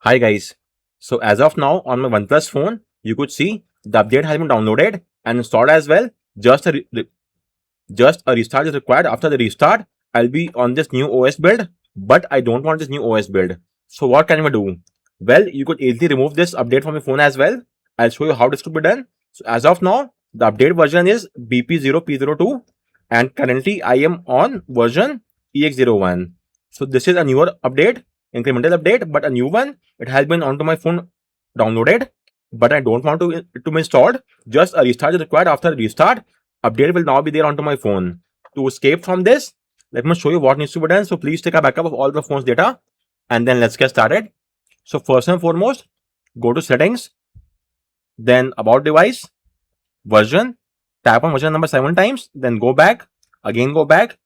Hi guys. So as of now on my OnePlus phone, you could see the update has been downloaded and installed as well. Just a restart is required. After the restart, I'll be on this new OS build, but I don't want this new OS build. So what can we do? Well, you could easily remove this update from your phone as well. I'll show you how this could be done. So as of now, the update version is BP0P02 and currently I am on version EX01. So this is a newer update, incremental update, but a new one. It has been onto my phone downloaded, but I don't want it to be installed. Just a restart is required. After restart, update will now be there onto my phone. To escape from this, let me show you what needs to be done. So please take a backup of all the phone's data and then let's get started. So first and foremost, go to settings, then about device, version, tap on version number 7 times, then go back, again go back,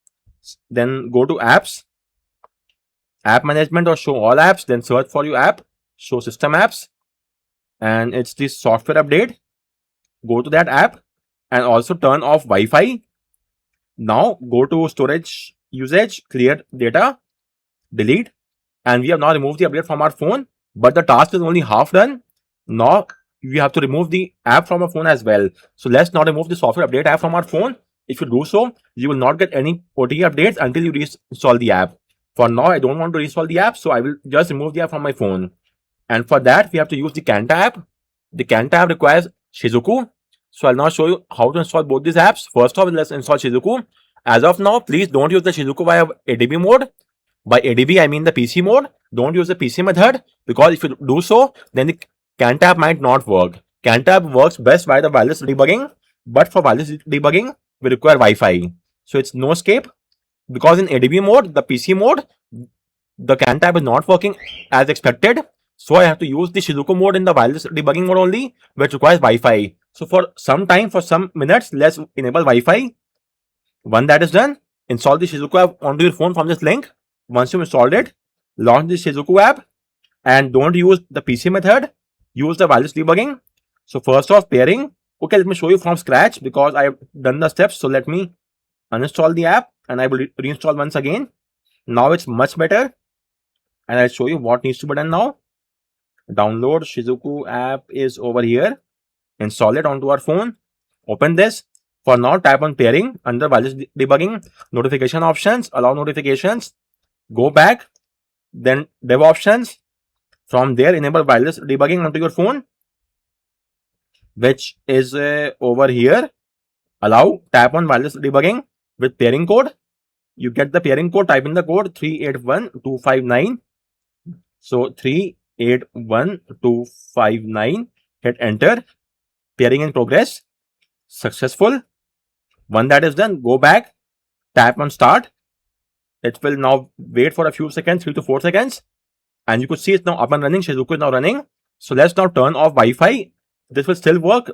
then go to apps, app management or show all apps, then search for your app, show system apps, and it's this software update. Go to that app and also turn off Wi-Fi. Now go to storage usage, clear data, delete, and we have now removed the update from our phone, but the task is only half done. Now we have to remove the app from our phone as well. So let's now remove the software update app from our phone. If you do so, you will not get any OTA updates until you reinstall the app. For now, I don't want to reinstall the app, so I will just remove the app from my phone. And for that, we have to use the Kanta app. The Kanta app requires Shizuku. So I'll now show you how to install both these apps. First off, let's install Shizuku. As of now, please don't use the Shizuku via ADB mode. By ADB, I mean the PC mode. Don't use the PC method, because if you do so, then the Kanta app might not work. Kanta app works best by the wireless debugging, but for wireless debugging, we require Wi-Fi. So it's no escape, because in ADB mode, the PC mode, the Kanta app is not working as expected. So I have to use the Shizuku mode in the wireless debugging mode only, which requires Wi-Fi. So for some time, for some minutes, let's enable Wi-Fi. When that is done, install the Shizuku app onto your phone from this link. Once you've installed it, launch the Shizuku app and don't use the PC method. Use the wireless debugging. So first off, pairing. Okay, let me show you from scratch because I've done the steps. So let me uninstall the app and I will reinstall once again. Now it's much better. And I'll show you what needs to be done now. Download Shizuku app is over here. Install it onto our phone. Open this. For now, tap on pairing under wireless debugging, notification options, allow notifications. Go back, then dev options. From there, enable wireless debugging onto your phone, which is over here. Allow, tap on wireless debugging with pairing code. You get the pairing code, type in the code 381259. So 381259. Hit enter. Pairing in progress. Successful. When that is done, go back, tap on start. It will now wait for a few seconds, 3 to 4 seconds. And you could see it's now up and running. Shizuku is now running. So let's now turn off Wi-Fi. This will still work.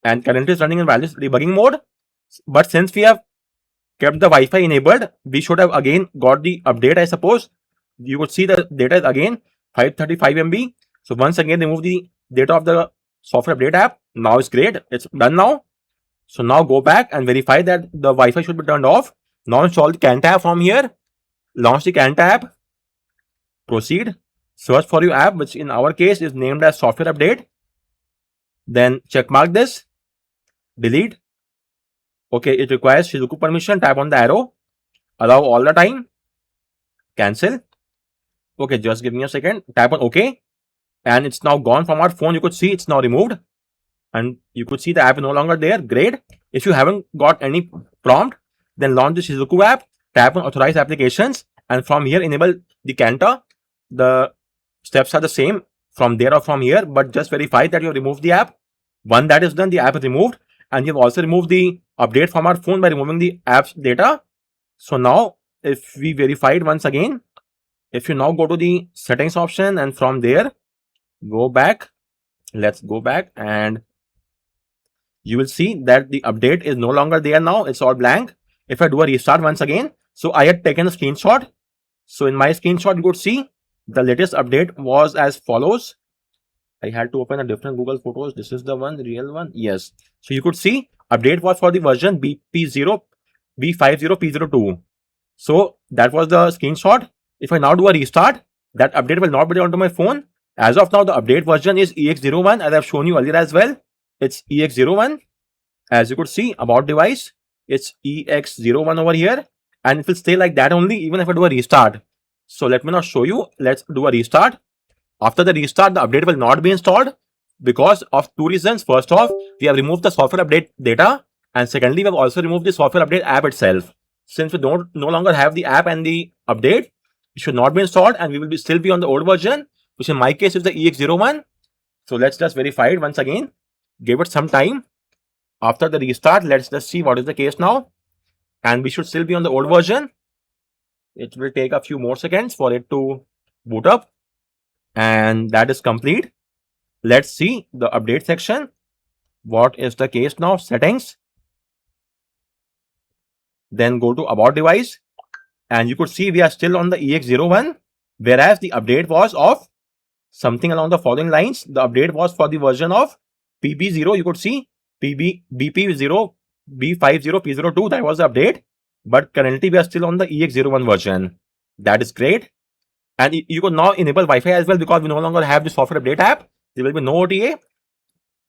And currently it's running in wireless debugging mode. But since we have kept the Wi-Fi enabled, we should have again got the update, I suppose. You would see the data is again 535 MB. So once again, remove the data of the software update app. Now it's great. It's done now. So now go back and verify that the Wi-Fi should be turned off. Now install the Kanta app from here. Launch the Kanta app. Proceed. Search for your app, which in our case is named as software update. Then checkmark this. Delete. Okay, it requires Shizuku permission. Tap on the arrow. Allow all the time. Cancel. Okay, just give me a second. Tap on OK. And it's now gone from our phone. You could see it's now removed. And you could see the app is no longer there. Great. If you haven't got any prompt, then launch the Shizuku app. Tap on Authorize Applications. And from here, enable the Kanta. The steps are the same from there or from here, but just verify that you removed the app. When that is done, the app is removed. And you've also removed the update from our phone by removing the app's data. So now, if we verify it once again, if you now go to the settings option and from there, go back. Let's go back and you will see that the update is no longer there now. It's all blank. If I do a restart once again, so I had taken a screenshot. So in my screenshot, you could see the latest update was as follows. I had to open a different Google Photos. This is the one, the real one. Yes. So you could see update was for the version B50P02. So that was the screenshot. If I now do a restart, that update will not be onto my phone As of now, the update version is EX01, as I've shown you earlier as well. It's EX01. As you could see, about device, it's EX01 over here, and it will stay like that only even if I do a restart. So let me now show you. Let's do a restart. After the restart, the update will not be installed because of two reasons. First off, we have removed the software update data, and secondly, we have also removed the software update app itself. Since we no longer have the app and the update, it should not be installed, and we will still be on the old version, which in my case is the EX01. So let's just verify it once again. Give it some time. After the restart, let's just see what is the case now. And we should still be on the old version. It will take a few more seconds for it to boot up. And that is complete. Let's see the update section. What is the case now? Settings. Then go to about device. And you could see we are still on the EX01. Whereas the update was of something along the following lines. The update was for the version of PB0. You could see BP0, B50, P02. That was the update. But currently we are still on the EX01 version. That is great. And you could now enable Wi-Fi as well because we no longer have the software update app. There will be no OTA.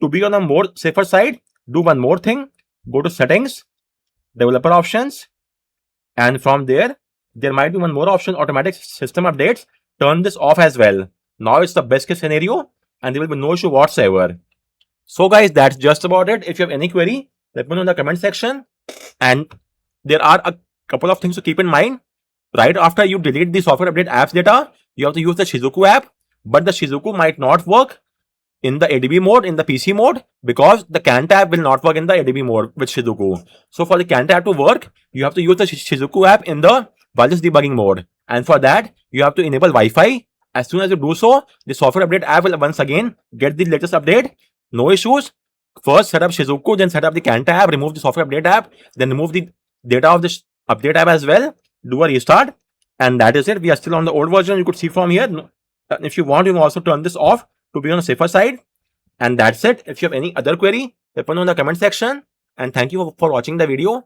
To be on a more safer side, do one more thing. Go to settings, developer options. And from there might be one more option, automatic system updates. Turn this off as well. Now it's the best case scenario and there will be no issue whatsoever. So guys, that's just about it. If you have any query, let me know in the comment section. And there are a couple of things to keep in mind. Right after you delete the software update apps data, you have to use the Shizuku app. But the Shizuku might not work in the ADB mode, in the PC mode, because the CAN tab will not work in the ADB mode with Shizuku. So for the CAN tab to work, you have to use the Shizuku app in the wireless debugging mode. And for that, you have to enable Wi-Fi. As soon as you do so, the software update app will once again get the latest update. No issues. First, set up Shizuku, then set up the CAN tab, remove the software update app, then remove the data of the update app as well. Do a restart. And that is it. We are still on the old version. You could see from here. If you want, you can also turn this off to be on the safer side. And that's it. If you have any other query, let me know in the comment section. And thank you for watching the video.